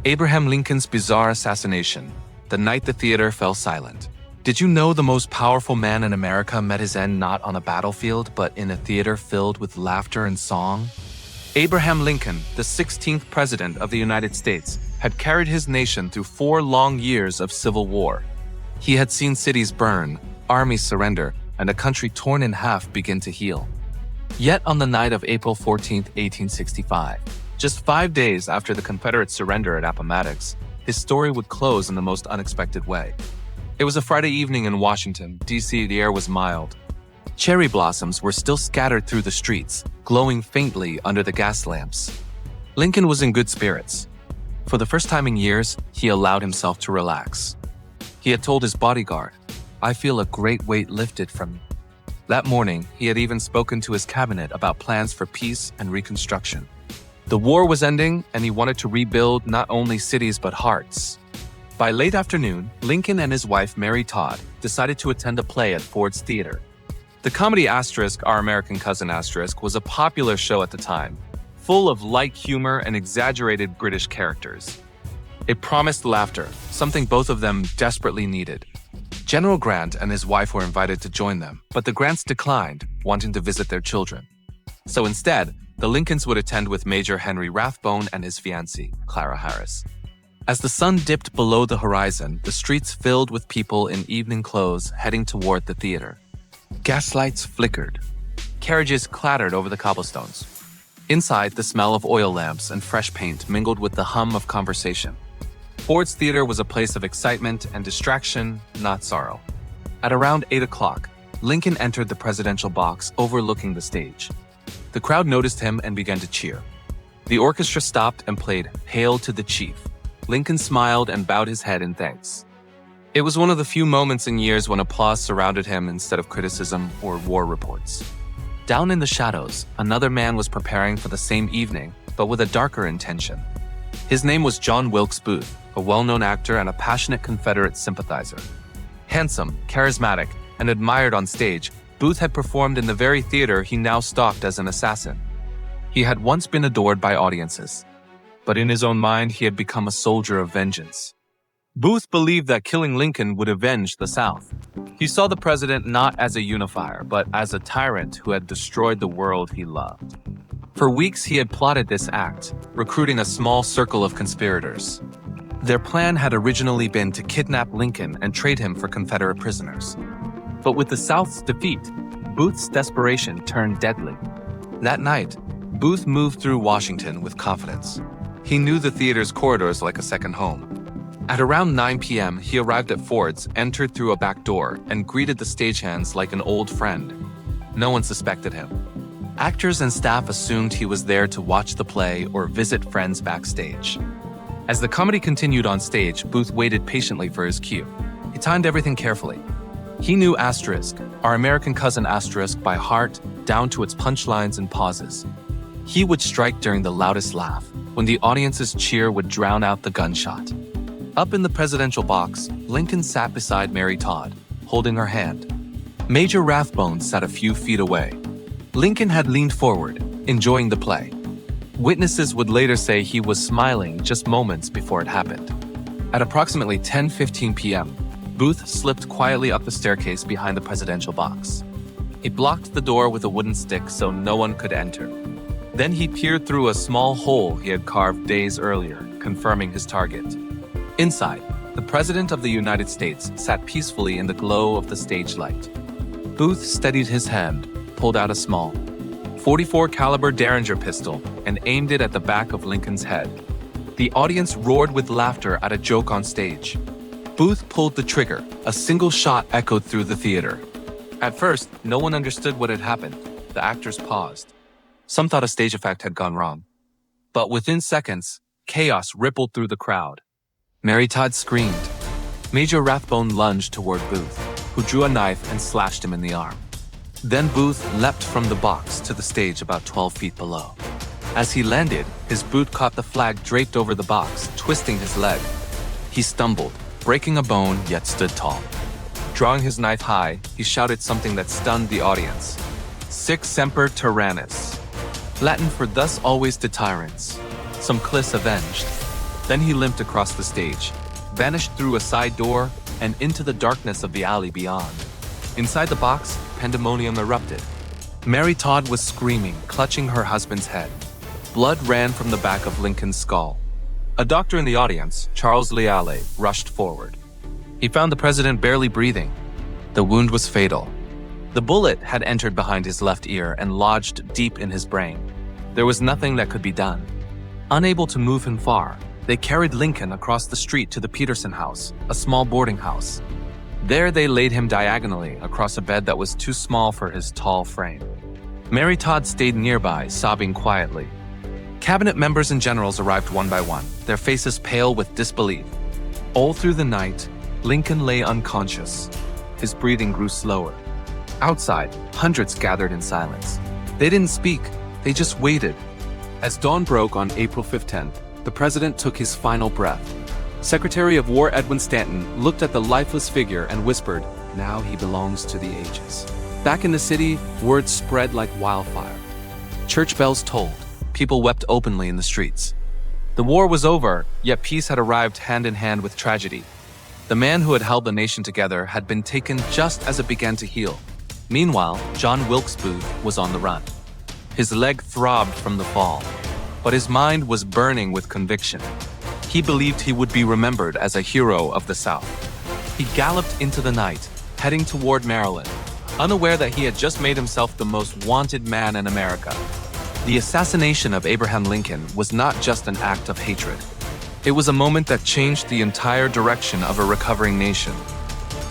Abraham Lincoln's bizarre assassination, the night the theater fell silent. Did you know the most powerful man in America met his end not on a battlefield, but in a theater filled with laughter and song? Abraham Lincoln, the 16th President of the United States, had carried his nation through 4 long years of civil war. He had seen cities burn, armies surrender, and a country torn in half begin to heal. Yet on the night of April 14, 1865, just 5 days after the Confederate surrender at Appomattox, his story would close in the most unexpected way. It was a Friday evening in Washington, D.C. The air was mild. Cherry blossoms were still scattered through the streets, glowing faintly under the gas lamps. Lincoln was in good spirits. For the first time in years, he allowed himself to relax. He had told his bodyguard, "I feel a great weight lifted from me." That morning, he had even spoken to his cabinet about plans for peace and reconstruction. The war was ending, and he wanted to rebuild not only cities but hearts. By late afternoon, Lincoln and his wife, Mary Todd, decided to attend a play at Ford's Theater. The comedy Our American Cousin was a popular show at the time, full of light humor and exaggerated British characters. It promised laughter, something both of them desperately needed. General Grant and his wife were invited to join them, but the Grants declined, wanting to visit their children. So instead, the Lincolns would attend with Major Henry Rathbone and his fiancée, Clara Harris. As the sun dipped below the horizon, the streets filled with people in evening clothes heading toward the theater. Gaslights flickered. Carriages clattered over the cobblestones. Inside, the smell of oil lamps and fresh paint mingled with the hum of conversation. Ford's Theater was a place of excitement and distraction, not sorrow. At around 8 o'clock, Lincoln entered the presidential box overlooking the stage. The crowd noticed him and began to cheer. The orchestra stopped and played "Hail to the Chief." Lincoln smiled and bowed his head in thanks. It was one of the few moments in years when applause surrounded him instead of criticism or war reports. Down in the shadows, another man was preparing for the same evening, but with a darker intention. His name was John Wilkes Booth, a well-known actor and a passionate Confederate sympathizer. Handsome, charismatic, and admired on stage, Booth had performed in the very theater he now stalked as an assassin. He had once been adored by audiences, but in his own mind he had become a soldier of vengeance. Booth believed that killing Lincoln would avenge the South. He saw the president not as a unifier, but as a tyrant who had destroyed the world he loved. For weeks he had plotted this act, recruiting a small circle of conspirators. Their plan had originally been to kidnap Lincoln and trade him for Confederate prisoners. But with the South's defeat, Booth's desperation turned deadly. That night, Booth moved through Washington with confidence. He knew the theater's corridors like a second home. At around 9 p.m., he arrived at Ford's, entered through a back door, and greeted the stagehands like an old friend. No one suspected him. Actors and staff assumed he was there to watch the play or visit friends backstage. As the comedy continued on stage, Booth waited patiently for his cue. He timed everything carefully. He knew Our American Cousin by heart, down to its punchlines and pauses. He would strike during the loudest laugh, when the audience's cheer would drown out the gunshot. Up in the presidential box, Lincoln sat beside Mary Todd, holding her hand. Major Rathbone sat a few feet away. Lincoln had leaned forward, enjoying the play. Witnesses would later say he was smiling just moments before it happened. At approximately 10:15 p.m., Booth slipped quietly up the staircase behind the presidential box. He blocked the door with a wooden stick so no one could enter. Then he peered through a small hole he had carved days earlier, confirming his target. Inside, the President of the United States sat peacefully in the glow of the stage light. Booth steadied his hand, pulled out a small .44 caliber Derringer pistol, and aimed it at the back of Lincoln's head. The audience roared with laughter at a joke on stage. Booth pulled the trigger. A single shot echoed through the theater. At first, no one understood what had happened. The actors paused. Some thought a stage effect had gone wrong. But within seconds, chaos rippled through the crowd. Mary Todd screamed. Major Rathbone lunged toward Booth, who drew a knife and slashed him in the arm. Then Booth leapt from the box to the stage about 12 feet below. As he landed, his boot caught the flag draped over the box, twisting his leg. He stumbled, breaking a bone, yet stood tall. Drawing his knife high, he shouted something that stunned the audience. "Sic semper tyrannis," Latin for "thus always to tyrants." Some cliffs avenged. Then he limped across the stage, vanished through a side door, and into the darkness of the alley beyond. Inside the box, pandemonium erupted. Mary Todd was screaming, clutching her husband's head. Blood ran from the back of Lincoln's skull. A doctor in the audience, Charles Leale, rushed forward. He found the president barely breathing. The wound was fatal. The bullet had entered behind his left ear and lodged deep in his brain. There was nothing that could be done. Unable to move him far, they carried Lincoln across the street to the Peterson house, a small boarding house. There they laid him diagonally across a bed that was too small for his tall frame. Mary Todd stayed nearby, sobbing quietly. Cabinet members and generals arrived one by one, their faces pale with disbelief. All through the night, Lincoln lay unconscious. His breathing grew slower. Outside, hundreds gathered in silence. They didn't speak, they just waited. As dawn broke on April 15th, the president took his final breath. Secretary of War Edwin Stanton looked at the lifeless figure and whispered, "Now he belongs to the ages." Back in the city, word spread like wildfire. Church bells tolled. People wept openly in the streets. The war was over, yet peace had arrived hand in hand with tragedy. The man who had held the nation together had been taken just as it began to heal. Meanwhile, John Wilkes Booth was on the run. His leg throbbed from the fall, but his mind was burning with conviction. He believed he would be remembered as a hero of the South. He galloped into the night, heading toward Maryland, unaware that he had just made himself the most wanted man in America. The assassination of Abraham Lincoln was not just an act of hatred. It was a moment that changed the entire direction of a recovering nation.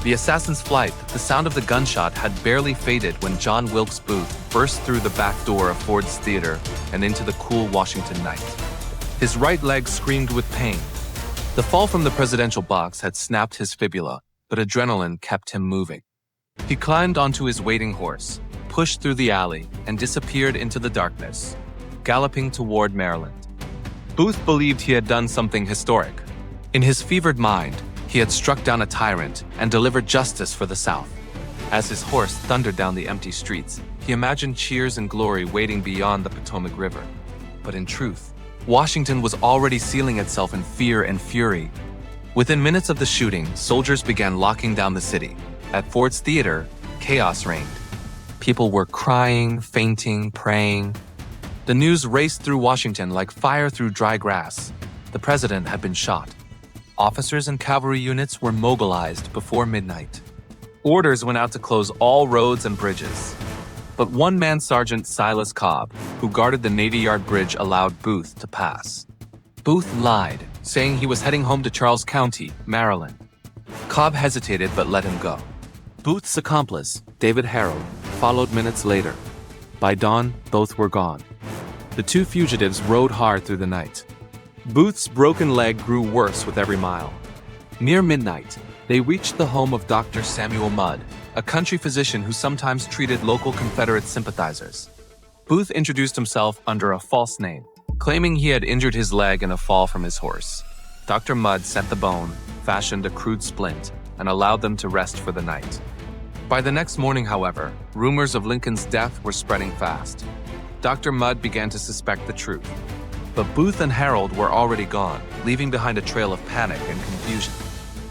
The assassin's flight, the sound of the gunshot had barely faded when John Wilkes Booth burst through the back door of Ford's Theater and into the cool Washington night. His right leg screamed with pain. The fall from the presidential box had snapped his fibula, but adrenaline kept him moving. He climbed onto his waiting horse, pushed through the alley, and disappeared into the darkness, galloping toward Maryland. Booth believed he had done something historic. In his fevered mind, he had struck down a tyrant and delivered justice for the South. As his horse thundered down the empty streets, he imagined cheers and glory waiting beyond the Potomac River. But in truth, Washington was already sealing itself in fear and fury. Within minutes of the shooting, soldiers began locking down the city. At Ford's Theater, chaos reigned. People were crying, fainting, praying. The news raced through Washington like fire through dry grass. The president had been shot. Officers and cavalry units were mobilized before midnight. Orders went out to close all roads and bridges. But one-man Sergeant Silas Cobb, who guarded the Navy Yard Bridge, allowed Booth to pass. Booth lied, saying he was heading home to Charles County, Maryland. Cobb hesitated but let him go. Booth's accomplice, David Harold, followed minutes later. By dawn, both were gone. The two fugitives rode hard through the night. Booth's broken leg grew worse with every mile. Near midnight, they reached the home of Dr. Samuel Mudd, a country physician who sometimes treated local Confederate sympathizers. Booth introduced himself under a false name, claiming he had injured his leg in a fall from his horse. Dr. Mudd sent the bone, fashioned a crude splint, and allowed them to rest for the night. By the next morning, however, rumors of Lincoln's death were spreading fast. Dr. Mudd began to suspect the truth. But Booth and Harold were already gone, leaving behind a trail of panic and confusion.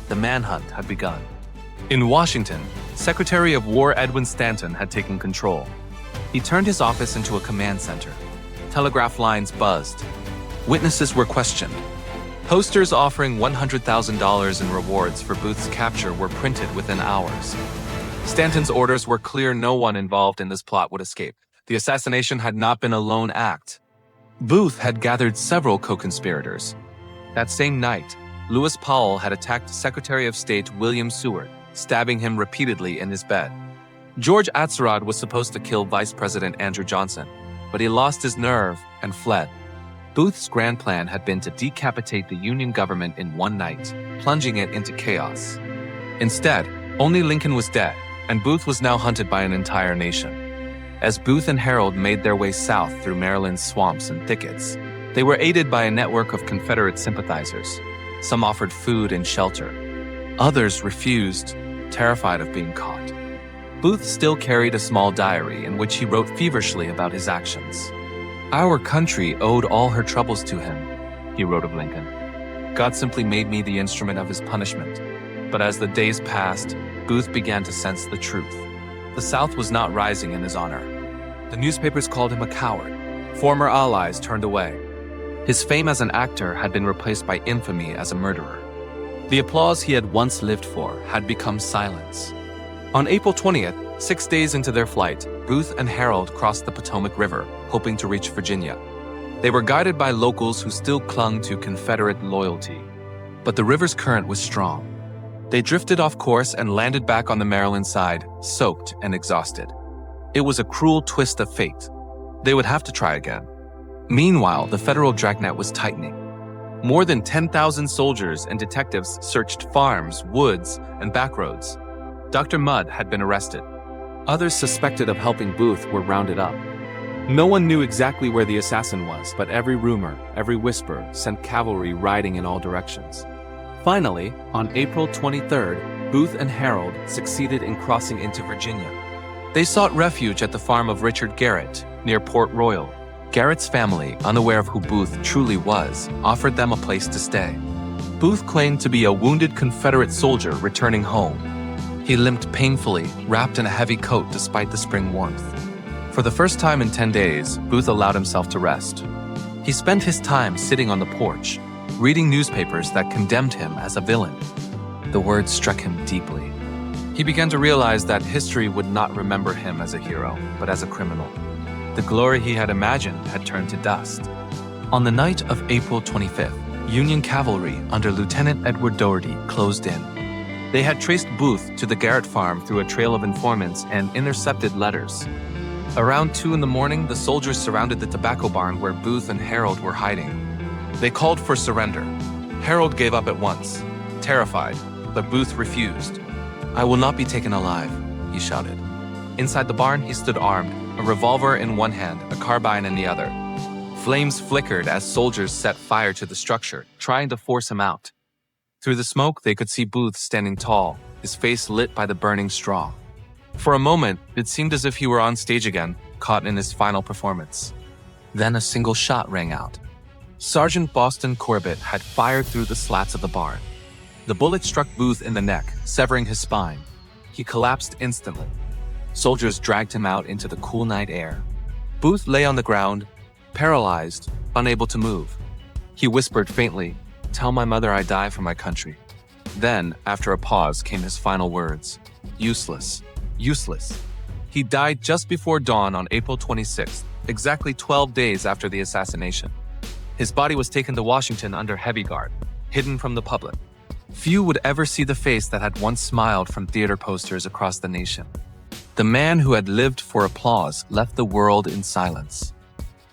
The manhunt had begun. In Washington, Secretary of War Edwin Stanton had taken control. He turned his office into a command center. Telegraph lines buzzed. Witnesses were questioned. Posters offering $100,000 in rewards for Booth's capture were printed within hours. Stanton's orders were clear: no one involved in this plot would escape. The assassination had not been a lone act. Booth had gathered several co-conspirators. That same night, Lewis Powell had attacked Secretary of State William Seward, stabbing him repeatedly in his bed. George Atzerodt was supposed to kill Vice President Andrew Johnson, but he lost his nerve and fled. Booth's grand plan had been to decapitate the Union government in one night, plunging it into chaos. Instead, only Lincoln was dead, and Booth was now hunted by an entire nation. As Booth and Harold made their way south through Maryland's swamps and thickets, they were aided by a network of Confederate sympathizers. Some offered food and shelter. Others refused, terrified of being caught. Booth still carried a small diary in which he wrote feverishly about his actions. "Our country owed all her troubles to him," he wrote of Lincoln. God simply made me the instrument of his punishment. But as the days passed, Booth began to sense the truth. The South was not rising in his honor. The newspapers called him a coward. Former allies turned away. His fame as an actor had been replaced by infamy as a murderer. The applause he had once lived for had become silence. On April 20th, 6 days into their flight, Booth and Harold crossed the Potomac River, hoping to reach Virginia. They were guided by locals who still clung to Confederate loyalty. But the river's current was strong. They drifted off course and landed back on the Maryland side, soaked and exhausted. It was a cruel twist of fate. They would have to try again. Meanwhile, the federal dragnet was tightening. More than 10,000 soldiers and detectives searched farms, woods, and backroads. Dr. Mudd had been arrested. Others suspected of helping Booth were rounded up. No one knew exactly where the assassin was, but every rumor, every whisper sent cavalry riding in all directions. Finally, on April 23rd, Booth and Harold succeeded in crossing into Virginia. They sought refuge at the farm of Richard Garrett, near Port Royal. Garrett's family, unaware of who Booth truly was, offered them a place to stay. Booth claimed to be a wounded Confederate soldier returning home. He limped painfully, wrapped in a heavy coat despite the spring warmth. For the first time in 10 days, Booth allowed himself to rest. He spent his time sitting on the porch, reading newspapers that condemned him as a villain. The words struck him deeply. He began to realize that history would not remember him as a hero, but as a criminal. The glory he had imagined had turned to dust. On the night of April 25th, Union cavalry under Lieutenant Edward Dougherty closed in. They had traced Booth to the Garrett farm through a trail of informants and intercepted letters. Around 2 in the morning, the soldiers surrounded the tobacco barn where Booth and Harold were hiding. They called for surrender. Harold gave up at once, terrified, but Booth refused. "I will not be taken alive," he shouted. Inside the barn, he stood armed, a revolver in one hand, a carbine in the other. Flames flickered as soldiers set fire to the structure, trying to force him out. Through the smoke, they could see Booth standing tall, his face lit by the burning straw. For a moment, it seemed as if he were on stage again, caught in his final performance. Then a single shot rang out. Sergeant Boston Corbett had fired through the slats of the barn. The bullet struck Booth in the neck, severing his spine. He collapsed instantly. Soldiers dragged him out into the cool night air. Booth lay on the ground, paralyzed, unable to move. He whispered faintly, "Tell my mother I die for my country." Then, after a pause, came his final words. "Useless. Useless." He died just before dawn on April 26th, exactly 12 days after the assassination. His body was taken to Washington under heavy guard, hidden from the public. Few would ever see the face that had once smiled from theater posters across the nation. The man who had lived for applause left the world in silence.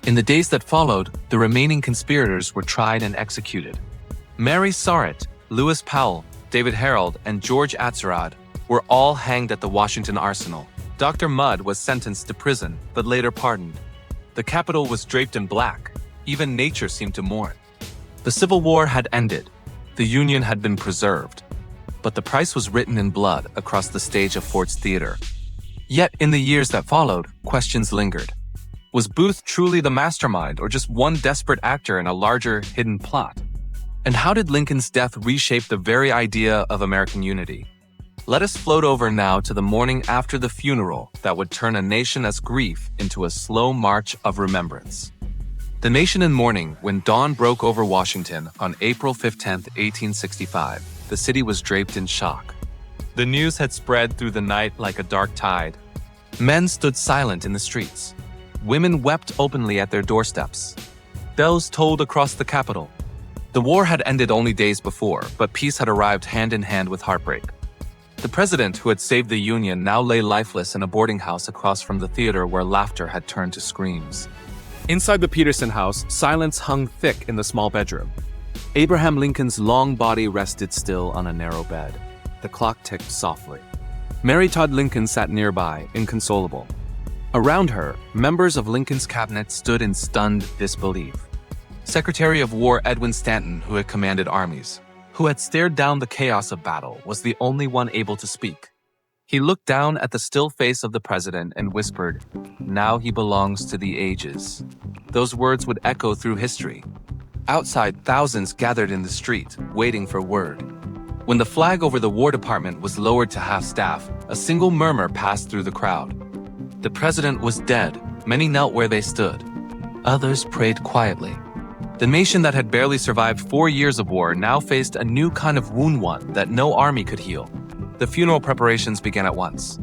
In the days that followed, the remaining conspirators were tried and executed. Mary Sarrett, Lewis Powell, David Harold, and George Atzerodt were all hanged at the Washington Arsenal. Dr. Mudd was sentenced to prison, but later pardoned. The Capitol was draped in black. Even nature seemed to mourn. The Civil War had ended. The Union had been preserved. But the price was written in blood across the stage of Ford's Theater. Yet, in the years that followed, questions lingered. Was Booth truly the mastermind, or just one desperate actor in a larger, hidden plot? And how did Lincoln's death reshape the very idea of American unity? Let us float over now to the morning after the funeral that would turn a nation as grief into a slow march of remembrance. The nation in mourning when dawn broke over Washington on April 15, 1865. The city was draped in shock. The news had spread through the night like a dark tide. Men stood silent in the streets. Women wept openly at their doorsteps. Bells tolled across the Capitol. The war had ended only days before, but peace had arrived hand in hand with heartbreak. The president who had saved the Union now lay lifeless in a boarding house across from the theater where laughter had turned to screams. Inside the Peterson house, silence hung thick in the small bedroom. Abraham Lincoln's long body rested still on a narrow bed. The clock ticked softly. Mary Todd Lincoln sat nearby, inconsolable. Around her, members of Lincoln's cabinet stood in stunned disbelief. Secretary of War Edwin Stanton, who had commanded armies, who had stared down the chaos of battle, was the only one able to speak. He looked down at the still face of the president and whispered, "Now he belongs to the ages." Those words would echo through history. Outside, thousands gathered in the street, waiting for word. When the flag over the War Department was lowered to half-staff, a single murmur passed through the crowd. The president was dead. Many knelt where they stood. Others prayed quietly. The nation that had barely survived 4 years of war now faced a new kind of wound, one that no army could heal. The funeral preparations began at once.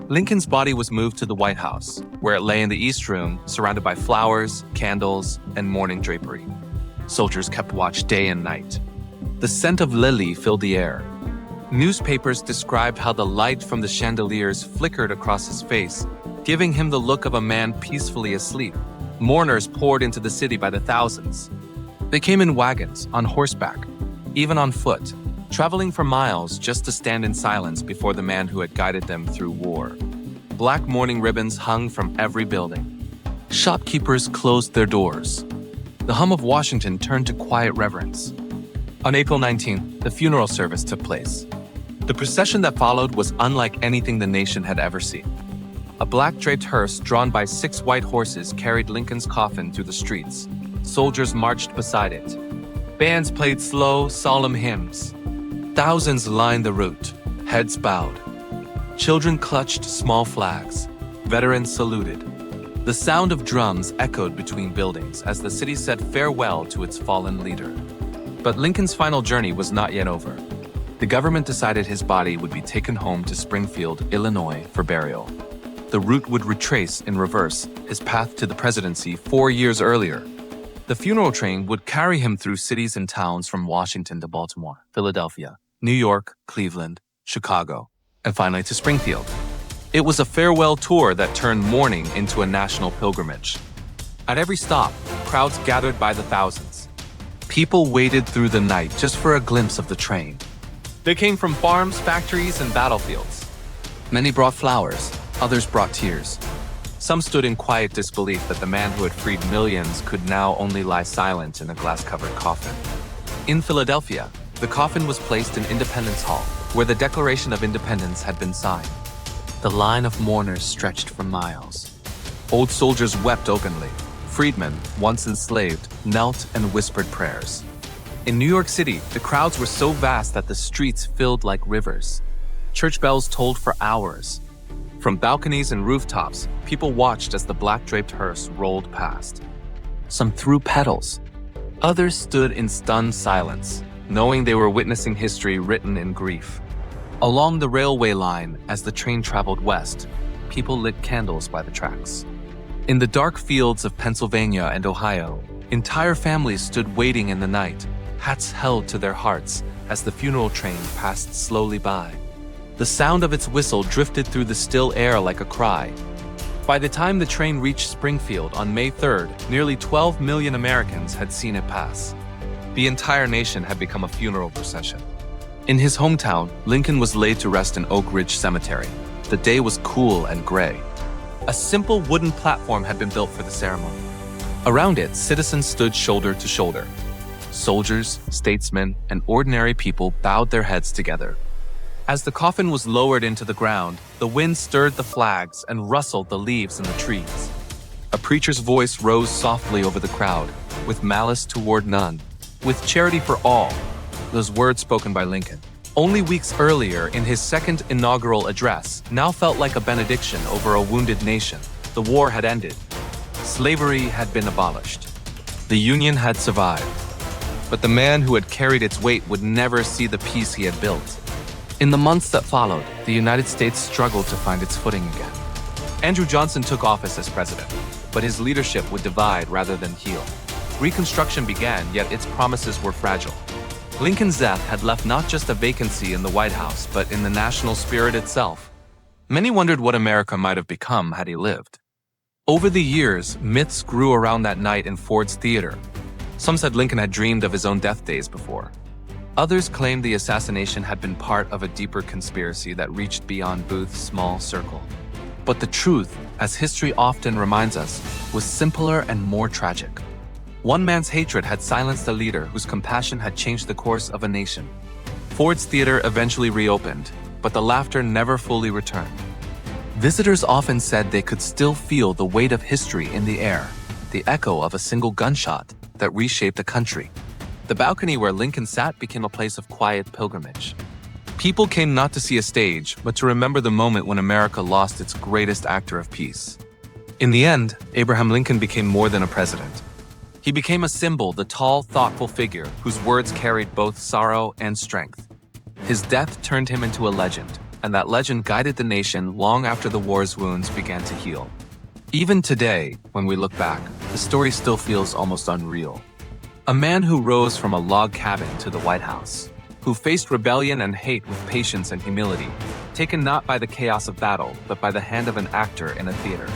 Lincoln's body was moved to the White House, where it lay in the East Room, surrounded by flowers, candles, and mourning drapery. Soldiers kept watch day and night. The scent of lily filled the air. Newspapers described how the light from the chandeliers flickered across his face, giving him the look of a man peacefully asleep. Mourners poured into the city by the thousands. They came in wagons, on horseback, even on foot, traveling for miles just to stand in silence before the man who had guided them through war. Black mourning ribbons hung from every building. Shopkeepers closed their doors. The hum of Washington turned to quiet reverence. On April 19th, the funeral service took place. The procession that followed was unlike anything the nation had ever seen. A black-draped hearse drawn by 6 white horses carried Lincoln's coffin through the streets. Soldiers marched beside it. Bands played slow, solemn hymns. Thousands lined the route, heads bowed. Children clutched small flags. Veterans saluted. The sound of drums echoed between buildings as the city said farewell to its fallen leader. But Lincoln's final journey was not yet over. The government decided his body would be taken home to Springfield, Illinois, for burial. The route would retrace in reverse his path to the presidency 4 years earlier. The funeral train would carry him through cities and towns from Washington to Baltimore, Philadelphia, New York, Cleveland, Chicago, and finally to Springfield. It was a farewell tour that turned mourning into a national pilgrimage. At every stop, crowds gathered by the thousands. People waited through the night just for a glimpse of the train. They came from farms, factories, and battlefields. Many brought flowers, others brought tears. Some stood in quiet disbelief that the man who had freed millions could now only lie silent in a glass-covered coffin. In Philadelphia, the coffin was placed in Independence Hall, where the Declaration of Independence had been signed. The line of mourners stretched for miles. Old soldiers wept openly. Freedmen, once enslaved, knelt and whispered prayers. In New York City, the crowds were so vast that the streets filled like rivers. Church bells tolled for hours. From balconies and rooftops, people watched as the black-draped hearse rolled past. Some threw petals. Others stood in stunned silence, knowing they were witnessing history written in grief. Along the railway line, as the train traveled west, people lit candles by the tracks. In the dark fields of Pennsylvania and Ohio, entire families stood waiting in the night, hats held to their hearts as the funeral train passed slowly by. The sound of its whistle drifted through the still air like a cry. By the time the train reached Springfield on May 3rd, nearly 12 million Americans had seen it pass. The entire nation had become a funeral procession. In his hometown, Lincoln was laid to rest in Oak Ridge Cemetery. The day was cool and gray. A simple wooden platform had been built for the ceremony. Around it, citizens stood shoulder to shoulder. Soldiers, statesmen, and ordinary people bowed their heads together. As the coffin was lowered into the ground, the wind stirred the flags and rustled the leaves in the trees. A preacher's voice rose softly over the crowd, with malice toward none, with charity for all. Those words spoken by Lincoln, only weeks earlier in his second inaugural address, now felt like a benediction over a wounded nation. The war had ended. Slavery had been abolished. The Union had survived. But the man who had carried its weight would never see the peace he had built. In the months that followed, the United States struggled to find its footing again. Andrew Johnson took office as president, but his leadership would divide rather than heal. Reconstruction began, yet its promises were fragile. Lincoln's death had left not just a vacancy in the White House, but in the national spirit itself. Many wondered what America might have become had he lived. Over the years, myths grew around that night in Ford's Theater. Some said Lincoln had dreamed of his own death days before. Others claimed the assassination had been part of a deeper conspiracy that reached beyond Booth's small circle. But the truth, as history often reminds us, was simpler and more tragic. One man's hatred had silenced a leader whose compassion had changed the course of a nation. Ford's Theater eventually reopened, but the laughter never fully returned. Visitors often said they could still feel the weight of history in the air, the echo of a single gunshot, that reshaped the country. The balcony where Lincoln sat became a place of quiet pilgrimage. People came not to see a stage, but to remember the moment when America lost its greatest actor of peace. In the end, Abraham Lincoln became more than a president. He became a symbol, the tall, thoughtful figure whose words carried both sorrow and strength. His death turned him into a legend, and that legend guided the nation long after the war's wounds began to heal. Even today, when we look back, the story still feels almost unreal. A man who rose from a log cabin to the White House, who faced rebellion and hate with patience and humility, taken not by the chaos of battle, but by the hand of an actor in a theater.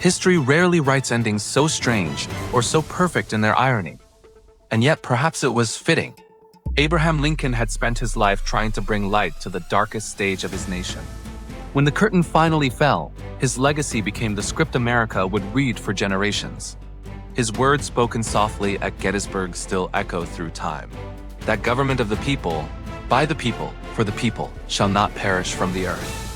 History rarely writes endings so strange or so perfect in their irony. And yet perhaps it was fitting. Abraham Lincoln had spent his life trying to bring light to the darkest stage of his nation. When the curtain finally fell, his legacy became the script America would read for generations. His words spoken softly at Gettysburg still echo through time. That government of the people, by the people, for the people, shall not perish from the earth.